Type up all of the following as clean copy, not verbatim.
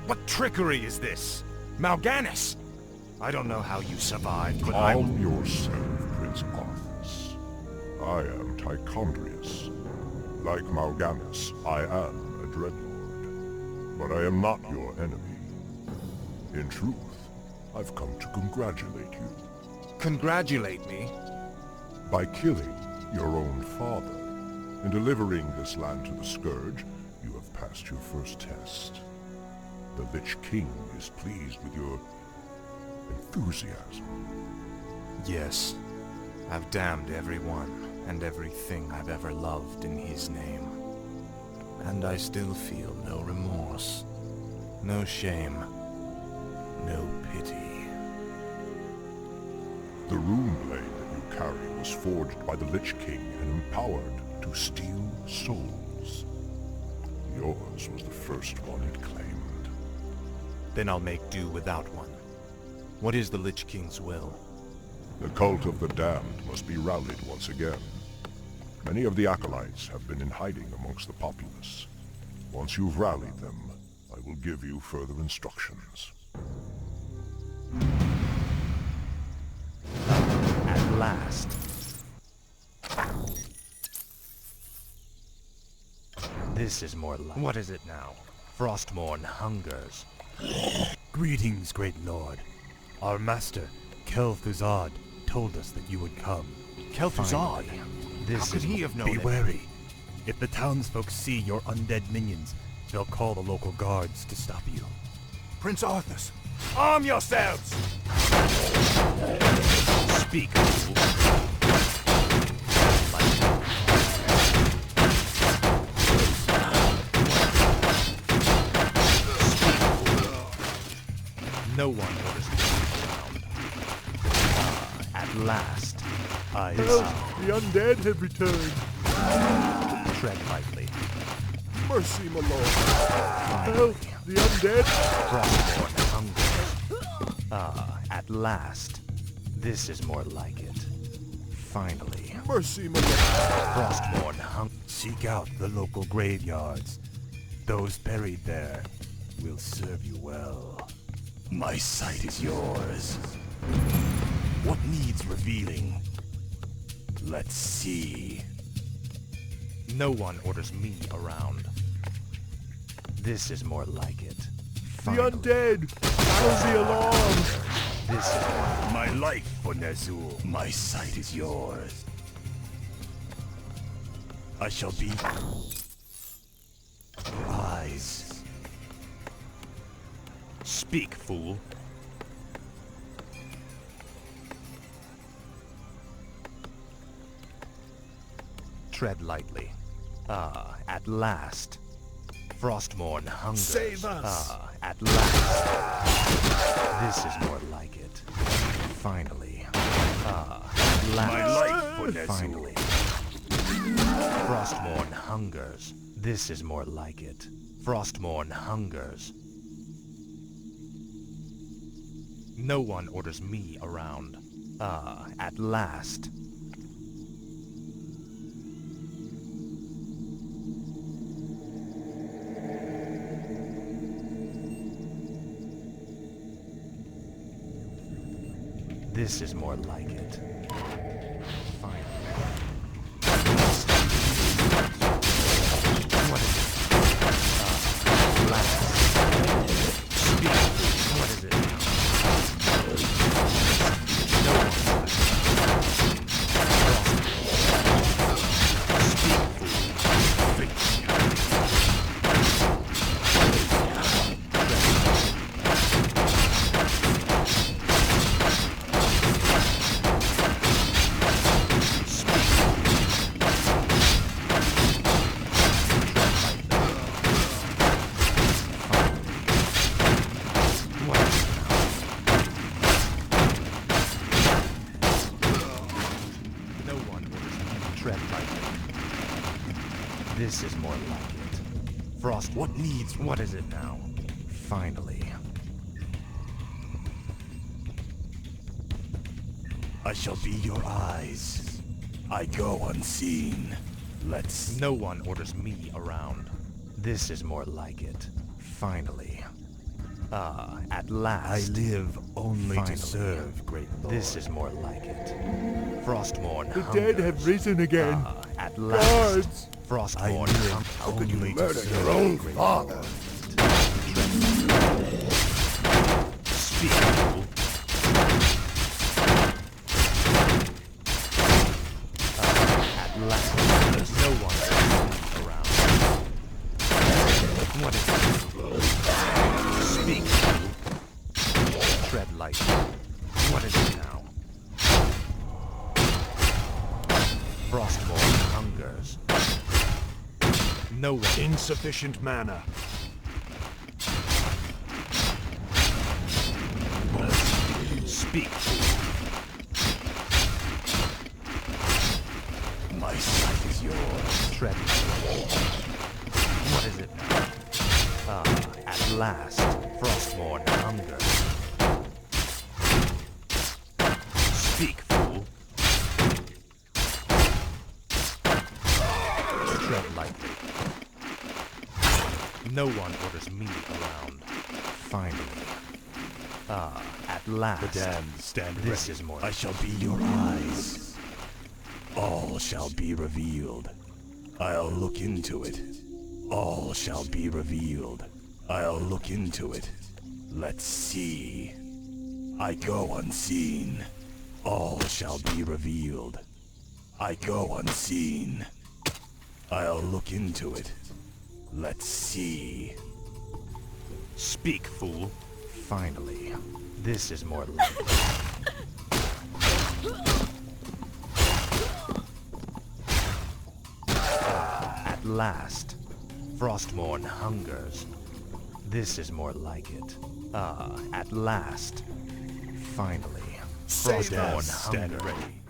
What trickery is this? Mal'Ganis! I don't know how you survived, but Calm yourself, Prince Arthas. I am Tichondrius. Like Mal'Ganis, I am a Dreadlord. But I am not your enemy. In truth, I've come to congratulate you. Congratulate me? By killing your own father and delivering this land to the Scourge, you have passed your first test. The Lich King is pleased with your enthusiasm. Yes. I've damned everyone and everything I've ever loved in his name. And I still feel no remorse, no shame, no pity. The rune blade that you carry was forged by the Lich King and empowered to steal souls. Yours was the first one it claimed. Then I'll make do without one. What is the Lich King's will? The cult of the damned must be rallied once again. Many of the acolytes have been in hiding amongst the populace. Once you've rallied them, I will give you further instructions. At last. This is more like... What is it now? Frostmourne hungers. Greetings, great lord. Our master, Kel'Thuzad, told us that you would come. Kel'Thuzad? This How could he have known Be it? wary. If the townsfolk see your undead minions, they'll call the local guards to stop you. Prince Arthas, arm yourselves! Speak, fool. No one orders me around. At last. The undead have returned. Tread lightly. Mercy, my lord. Help! The undead! Frostmourne hunger. At last. This is more like it. Finally. Mercy, my lord. Frostmourne hunger. Seek out the local graveyards. Those buried there will serve you well. My sight is yours. What needs revealing? Let's see. No one orders me around. This is more like it. Finally. undead! Sound the alarm! This is more My life for Ner'zhul. My sight is yours. I shall be your eyes. Speak, fool. Tread lightly. At last. Frostmourne hungers. Save us! At last. This is more like it. Finally. At last. My life for Ner'zhul. Finally. Frostmourne hungers. This is more like it. Frostmourne hungers. No one orders me around. At last. This is more like it. Finally. What is it? Last. Speak. What is it? No one. Speak. This is more like it. Frost, what needs? What is it now? Finally. I shall be your eyes. I go unseen. Let's... No one orders me around. This is more like it. Finally. Ah, at last. I live only to serve, great lord. This is more like it. Frostmourne The dead have risen again. Ah, at last. Guards! Frostmourne How could you murder your own father? Speak, fool. At last. There's no one around. What is it? Speak, fool. Tread lightly. What is it now? Frostmourne hungers. No one. Insufficient mana. Speak, fool. My sight is yours. Tread lightly. What is it now? Ah, at last, Frostmourne hungers. Speak, fool. Tread lightly. No one orders me around. Finally. Ah, at last. The damned stand This ready. is more. I shall be your eyes. All shall be revealed. I'll look into it. All shall be revealed. I'll look into it. Let's see. I go unseen. All shall be revealed. I go unseen. I'll look into it. Let's see. Speak, fool. Finally. This is more like it. At last. Frostmourne hungers. This is more like it. Ah, at last. Finally. Frostmourne Stand hungers. ready.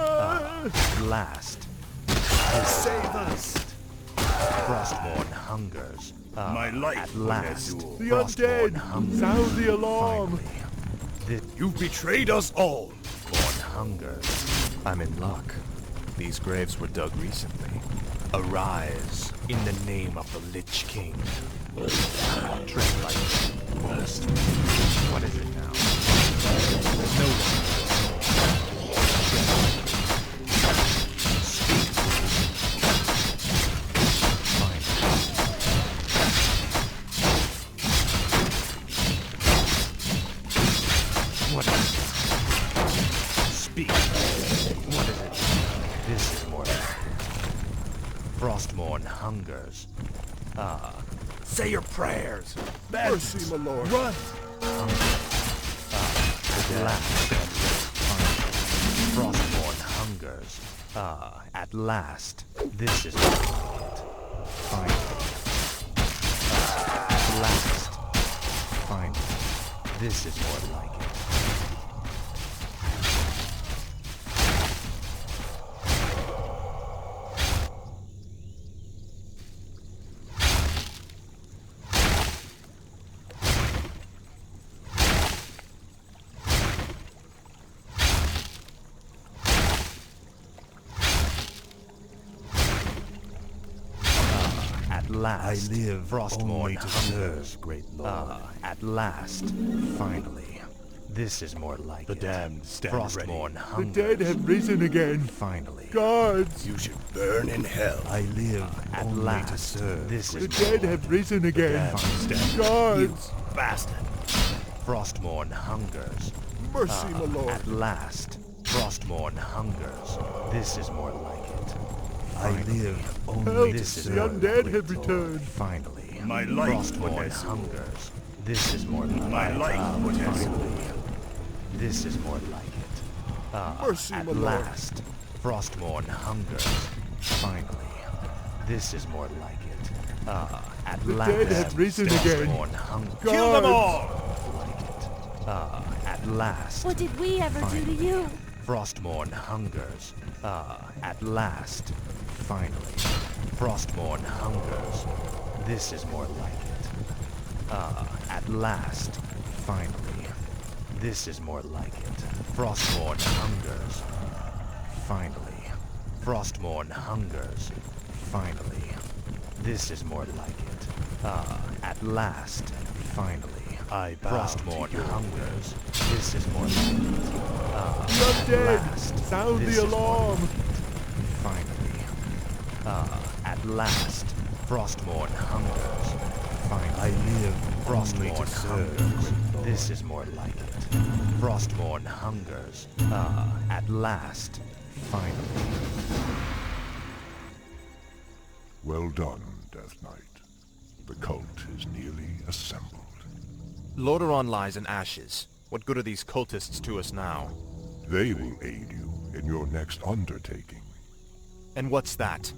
At last. Save us! Frostmourne hungers. Ah, My life at will last. endure. The Frostmourne undead! hungers. Sound the alarm! Finally. This You've betrayed us all! Frostmourne hungers. I'm in luck. These graves were dug recently. Arise in the name of the Lich King. Tread lightly. First. What is it now? There's no one. Speak. Fine. What is it? Speak. What is it? This is more like it. Frostmourne hungers. Ah. Say your prayers! Mercy, my lord! Run! At last. Frostmourne hungers. Ah, at last. This is more like it. Finally. At last. Finally. This is more like it. At last. I live Frostmourne only to hungers. serve, great lord. Ah, at last. Finally. This is more like The it. damned stand Frostmourne ready. The hungers. dead have risen again! Finally. Guards! You should burn in hell. I live At only last, to serve. This The is dead have risen again! damned stand Guards! bastard. Frostmourne hungers. Mercy, my lord! At last. Frostmourne hungers. This is more like it. I live only Help! this is The more undead like have it. returned! Finally. My life Frostmourne would hungers. This is more like My it. life would Finally. This is more like it. Mercy, At my lord! last. Frostmourne hungers. Finally. This is more like it. At The last. dead have risen again! Frostmourne hungers. Kill them all! Like it. At last. What did we ever do to you? Frostmourne hungers. At last. Finally. Frostmourne hungers. This is more like it. At last. Finally. This is more like it. Frostmourne hungers. Finally. Frostmourne hungers. Finally. This is more like it. At last. Finally. I bow Frostmourne to your hungers. This is more like it. I'm dead! Last. Sound This the is more alarm! Finally. At last. Frostmourne hungers. I live only to Frostmourne serve. hungers. This is more like it. Frostmourne hungers. At last. Finally. Well done, Death Knight. The cult is nearly assembled. Lordaeron lies in ashes. What good are these cultists to us now? They will aid you in your next undertaking. And what's that?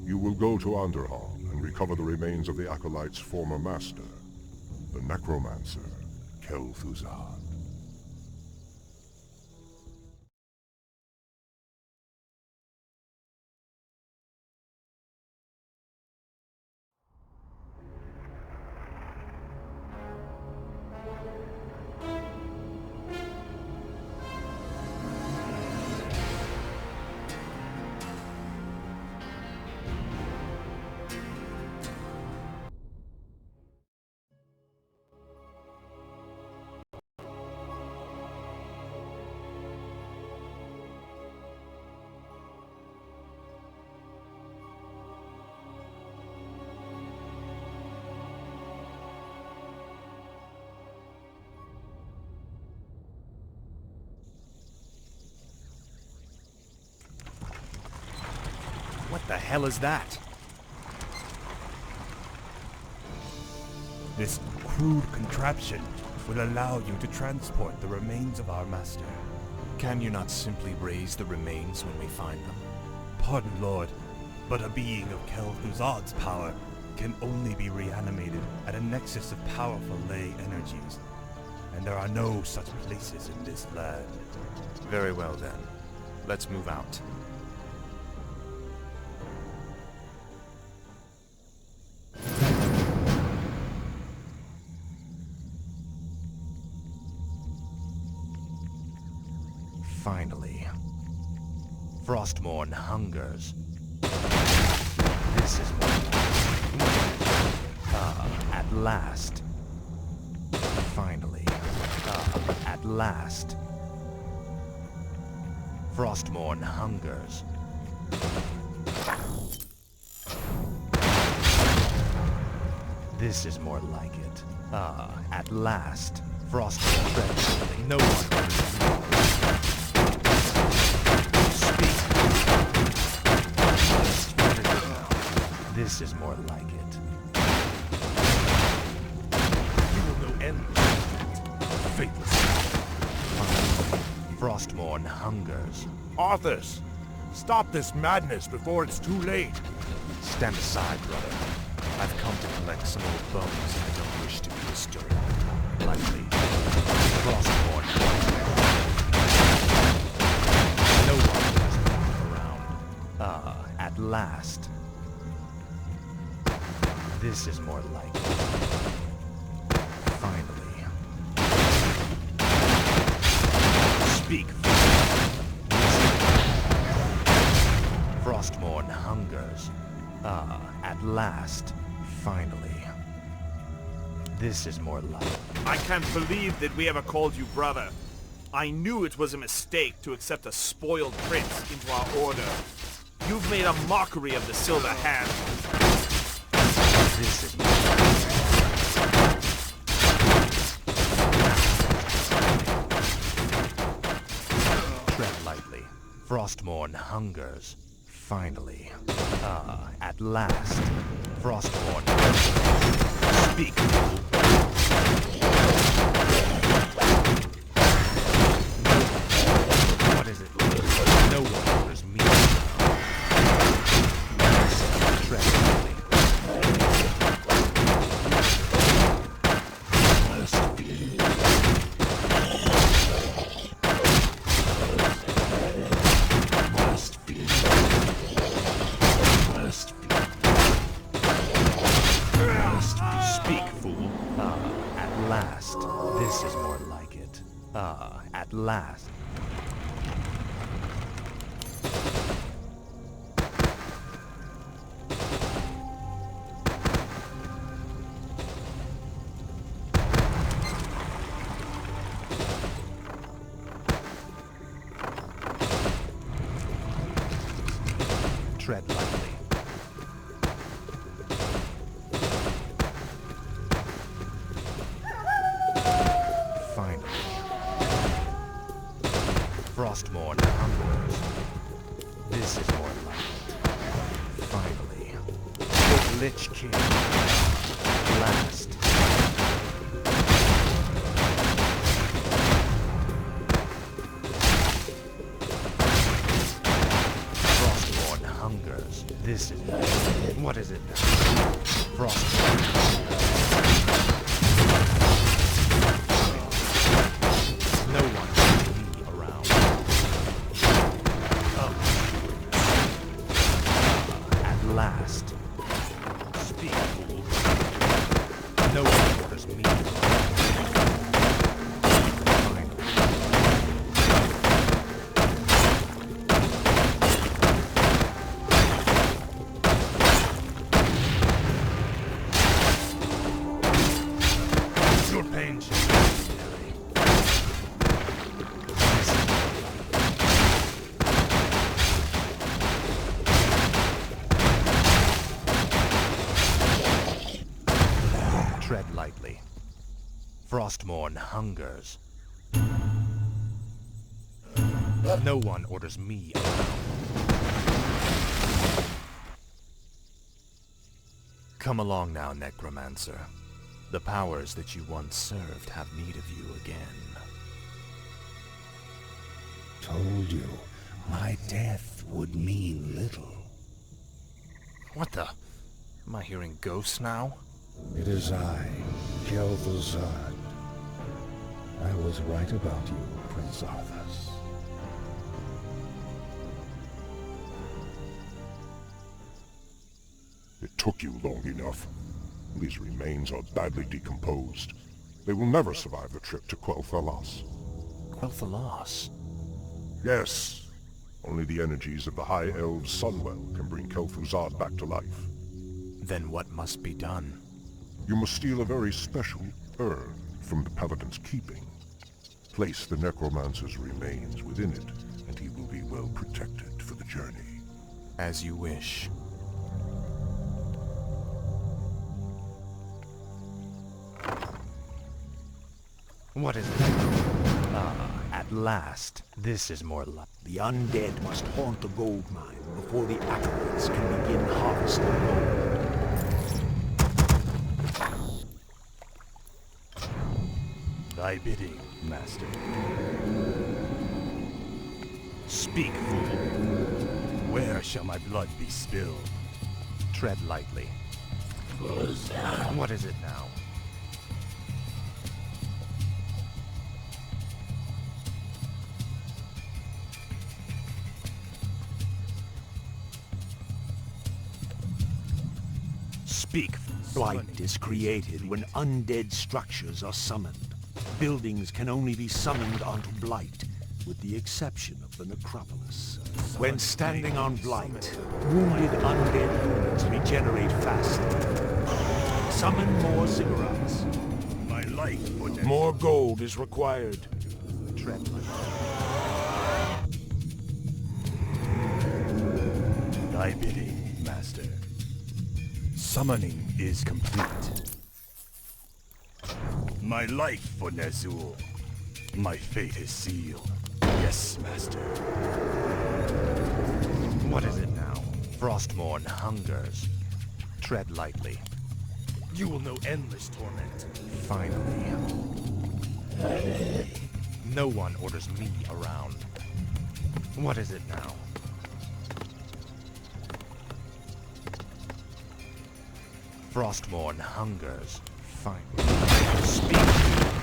You will go to Underhall and recover the remains of the Acolyte's former master, the necromancer, Kel'Thuzad. What the hell is that? This crude contraption will allow you to transport the remains of our master. Can you not simply raise the remains when we find them? Pardon, Lord, but a being of Kel'Thuzad's power can only be reanimated at a nexus of powerful ley energies, and there are no such places in this land. Very well then. Let's move out. Finally. Frostmourne hungers. This is more. At last. Finally. At last. Frostmourne hungers. This is more like it. At last. Frostmourne. Dreadfully. No one. This is more like it. You will know end. Faithless. Frostmourne hungers. Arthas! Stop this madness before it's too late! Stand aside, brother. I've come to collect some old bones and I don't wish to be disturbed. Lightly. Frostmourne hungers. No one has walked around. At last. This is more like it. Finally. Speak. Frostmourne hungers. At last. Finally. This is more like it. I can't believe that we ever called you brother. I knew it was a mistake to accept a spoiled prince into our order. You've made a mockery of the Silver Hand. This is more like it. Tread lightly. Frostmourne hungers. Finally. At last. Frostmourne hungers. Speak, fool. What is it? No one orders me. Tread lightly. Speak, fool. At last. This is more like it. At last. Tread lightly. Finally. Frostmourne hungers. This is more light. Finally. The Lich King. At last. Frostmourne hungers. This is... What is it now? Frostmourne. No one can be around. At last. Speak, fool. No one orders me. Your pain shall be necessary. Tread lightly. Frostmourne hungers. No one orders me around. Come along now, Necromancer. The powers that you once served have need of you again. Told you, my death would mean little. What the? Am I hearing ghosts now? It is I, Kel'Thuzad. I was right about you, Prince Arthas. It took you long enough. These remains are badly decomposed. They will never survive the trip to Quel'Thalas. Quel'Thalas? Yes. Only the energies of the High Elves' Sunwell can bring Kel'Thuzad back to life. Then what must be done? You must steal a very special herb from the Paladin's keeping. Place the Necromancer's remains within it, and he will be well protected for the journey. As you wish. What is it? At last. This is more luck. The undead must haunt the gold mine before the acolytes can begin harvesting gold. Thy bidding, master. Speak, fool. Where shall my blood be spilled? Tread lightly. What is it now? Speak. Blight is created when undead structures are summoned. Buildings can only be summoned onto Blight, with the exception of the necropolis. When standing on Blight, wounded undead units regenerate faster. Summon more ziggurats. My life for death. More gold is required. Tread lightly. Thy bidding, master. Summoning is complete. My life for Ner'zhul. My fate is sealed. Yes, master. What is it now? Frostmourne hungers. Tread lightly. You will know endless torment. Finally. No one orders me around. What is it now? Frostmourne hungers. Finally. Speak.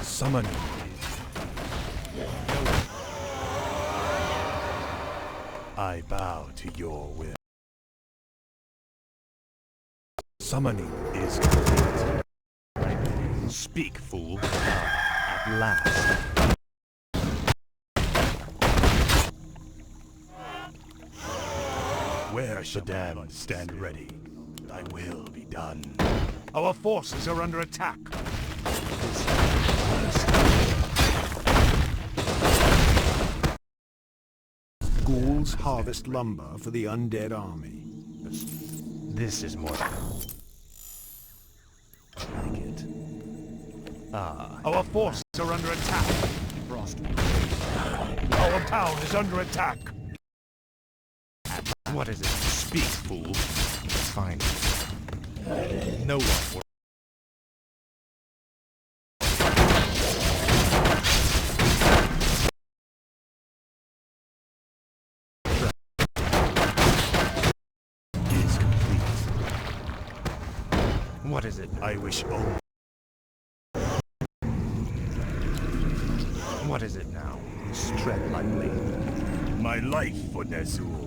Summoning. I bow to your will. Summoning is complete. Speak, fool. At last. Where shall the damned stand ready? Thy will be done. Our forces are under attack. Ghouls harvest lumber for the undead army. This is more like it. Our forces are under attack. Frost. Our town is under attack. What is it? Speak, fool. Fine. No one will. Is complete. What is it? I wish only. What is it now? Tread lightly. My life for Ner'zhul.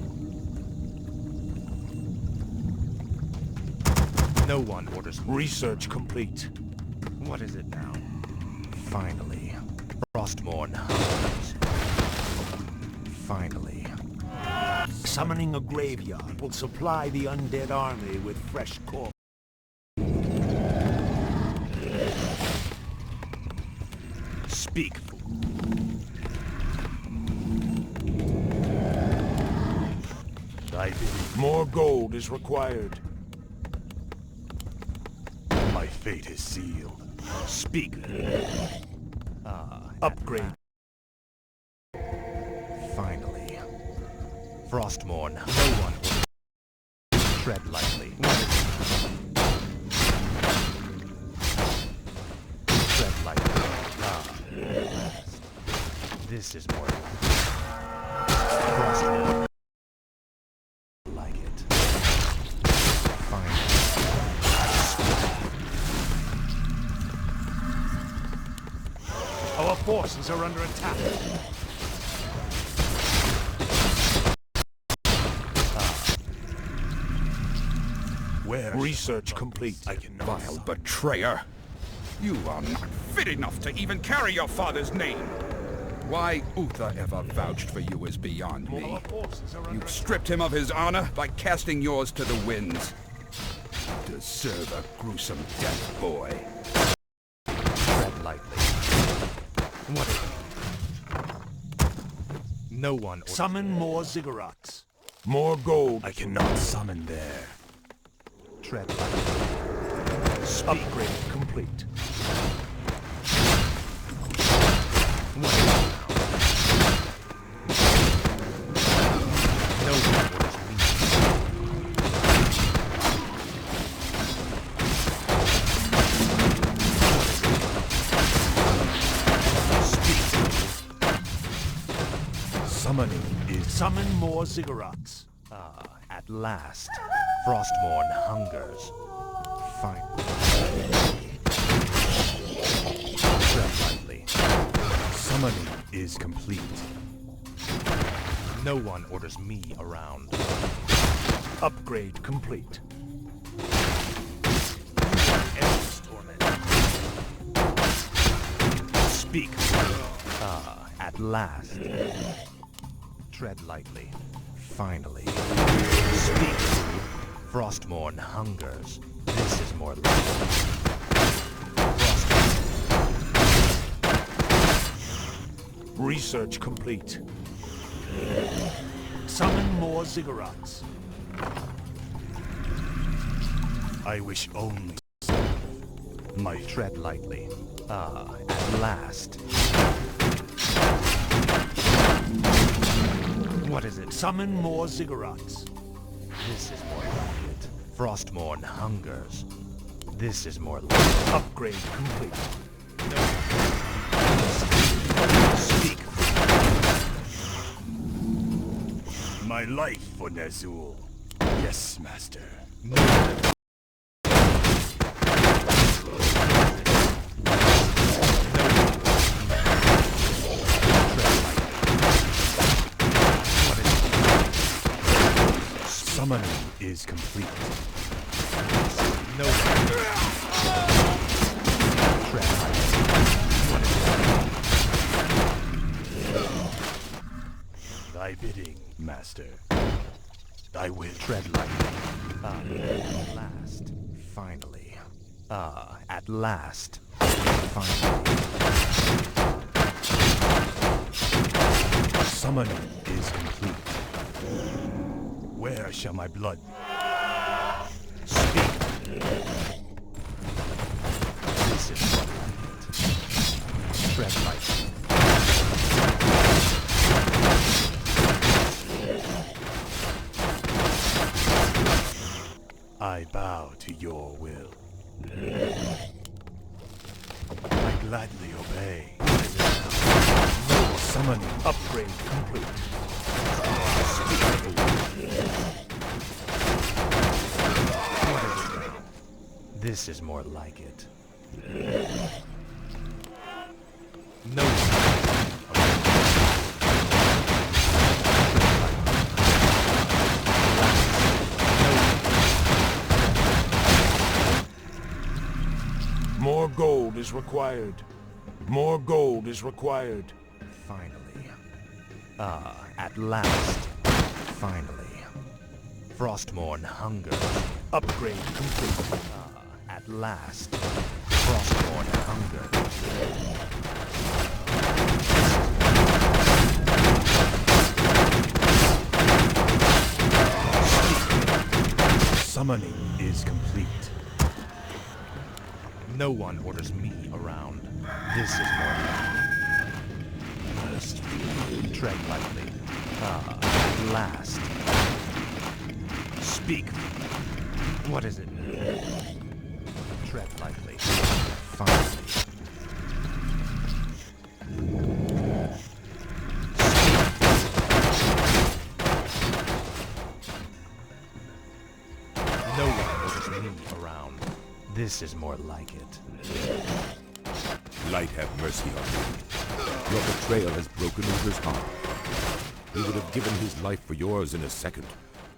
No one orders research complete. What is it now? Finally. Frostmourne hunters. Finally. Summoning a graveyard will supply the undead army with fresh corpses. Speak, fool. More gold is required. My fate is sealed. Speak. Upgrade. Finally. Frostmourne. No one will. Tread lightly. Tread lightly. This is more. Frostmourne. Like it. Finally. Our forces are under attack. Where? Research complete. I cannot. Vile betrayer! You are not fit enough to even carry your father's name! Why Uther ever vouched for you is beyond me. Our forces are You under stripped him of his honor by casting yours to the winds. You deserve a gruesome death, boy. Tread lightly. What is it? No one. Summon more ziggurats. More gold. I cannot summon there. Tread lightly. Upgrade complete. What is it now? No one orders me. Speak. Summoning is. Summon more ziggurats. At last, Frostmourne hungers. Fine. Tread lightly. Summoning is complete. No one orders me around. Upgrade complete. Endless torment. Speak. At last. Tread lightly. Finally. Speak. Frostmourne hungers. This is more like Research complete. Summon more ziggurats. I wish only. My tread lightly. At last. What is it? Summon more ziggurats. This is more like it. Frostmourne hungers. This is more like it. Upgrade complete. Speak. My life for Ner'zhul. Yes, master. No. Summoning is complete. No. Tread lightly. Thy bidding, master. I will tread lightly. At last. Finally. At last. Finally. Summoning is complete. Where shall my blood? This is what I need. Tread lightly. I bow to your will. I gladly obey. No summoning upgrade complete. This is more like it. No. More gold is required. More gold is required. Finally. At last. Finally. Frostmourne hunger. Upgrade complete. At last. Frostmourne hunger. Summoning is complete. No one orders me around. This is more like. Tread lightly. At last. Speak. What is it? Tread lightly. Finally. No one orders me around. This is more like it. Light have mercy on you. Your betrayal has broken Uther's heart. He would have given his life for yours in a second.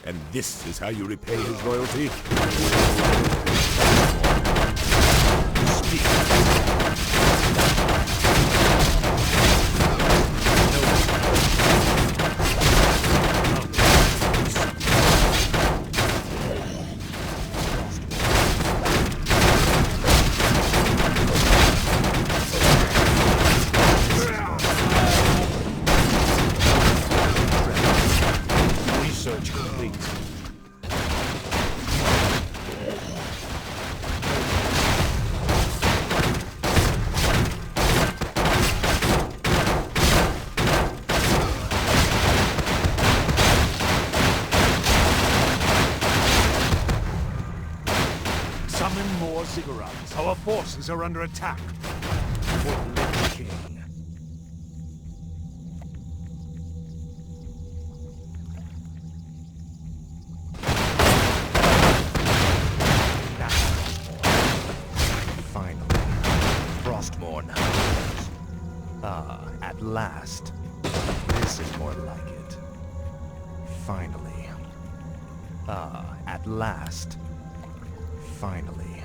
And this is how you repay his loyalty? Research complete. Summon more ziggurats. Our forces are under attack. For the Lich King. Finally. Frostmourne hunters. At last. This is more like it. Finally. At last. Finally.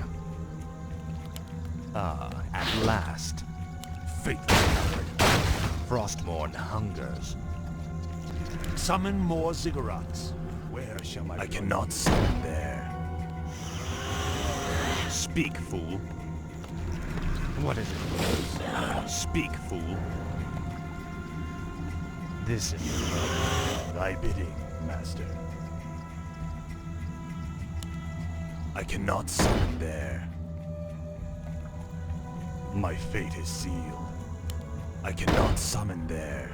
At last. Faithless. Frostmourne hungers. Summon more ziggurats. Where shall my... I cannot summon there. Speak, fool. What is it? Speak, fool. This is thy bidding, master. I cannot summon there. My fate is sealed. I cannot summon there.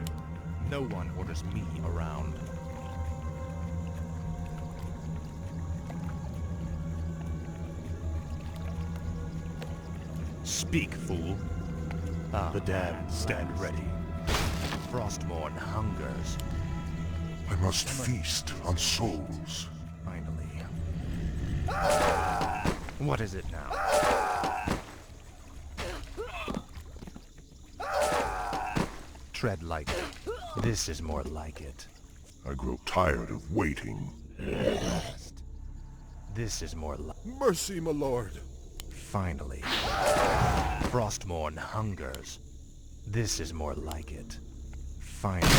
No one orders me around. Speak, fool. The damned stand ready. Frostmourne hungers. I must feast on souls. Finally. What is it now? Tread lightly. This is more like it. I grow tired of waiting. This is more like... Mercy, my lord. Finally. Frostmourne hungers. This is more like it. Finally.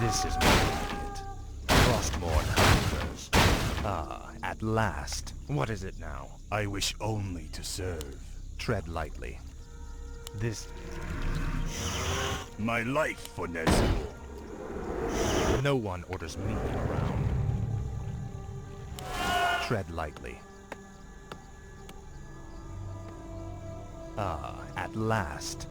This is more like it. Frostmourne hungers. At last. What is it now? I wish only to serve. Tread lightly. This... My life for Nezul. No one orders me around. Tread lightly. Ah, at last.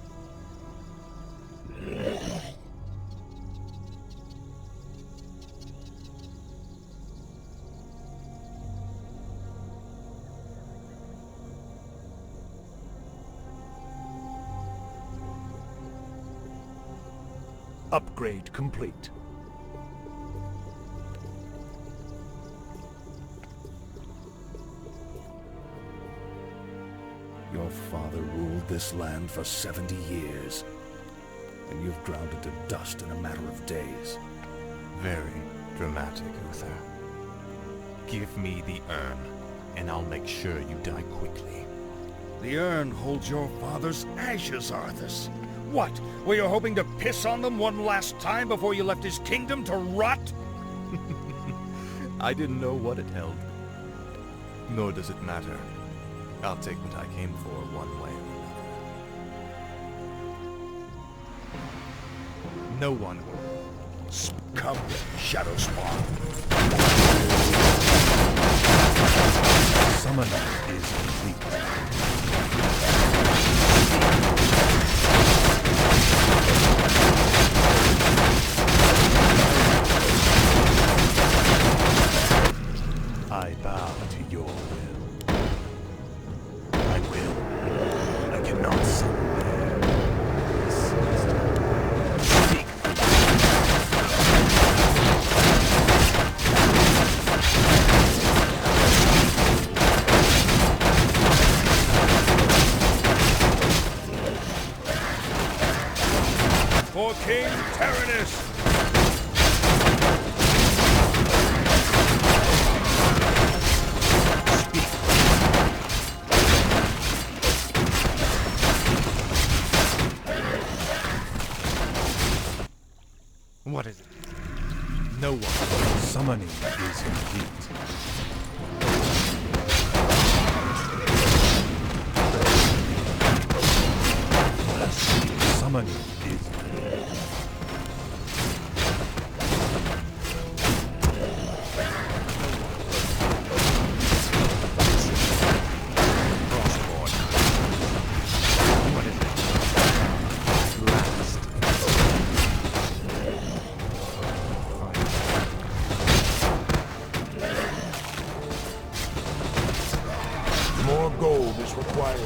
Upgrade complete. Your father ruled this land for 70 years, and you've ground it to dust in a matter of days. Very dramatic, Uther. Give me the urn, and I'll make sure you die quickly. The urn holds your father's ashes, Arthas. What? Were you hoping to piss on them one last time before you left his kingdom to rot? I didn't know what it held. Nor does it matter. I'll take what I came for one way or another. No one will. Come, Shadow Spawn. Summoning is complete. I bow to your will. I will. I cannot summon there. Speak. For King Tyrannus! What is it? No one. Summoning is complete. Summoning is More gold is required.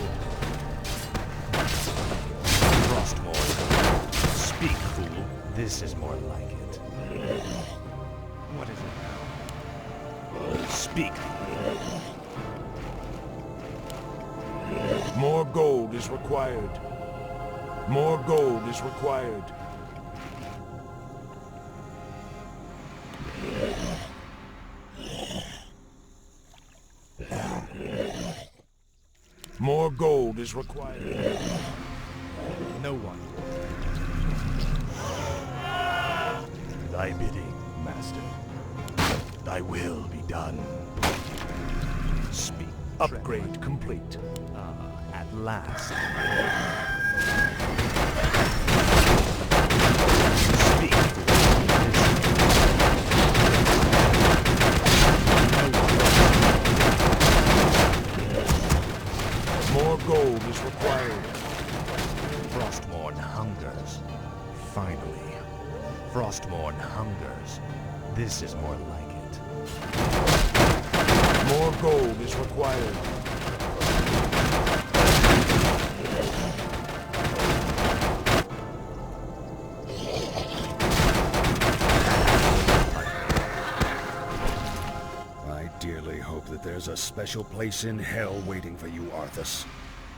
Frostmourne. Speak, fool. This is more like it. What is it now? Speak. More gold is required. More gold is required. More gold is required. No one. thy bidding, master. Thy will be done. Speak. Upgrade complete. At last. Speak. More gold is required. Frostmourne hungers. Finally. Frostmourne hungers. This is more like it. More gold is required. I dearly hope that there's a special place in hell waiting for you, Arthas.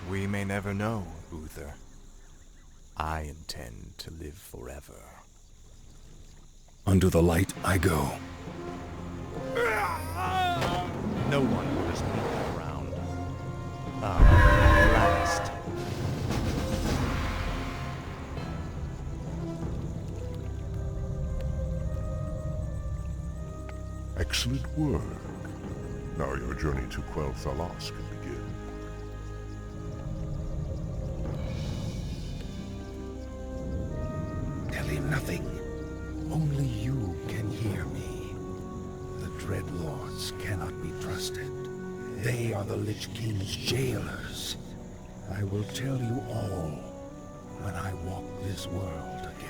We may never know, Uther. I intend to live forever. Under the light I go. No one orders me around. At last. Excellent work. Now your journey to Quell Thalas can begin. Tell him nothing. Only you can cannot be trusted. They are the Lich King's jailers. I will tell you all when I walk this world again.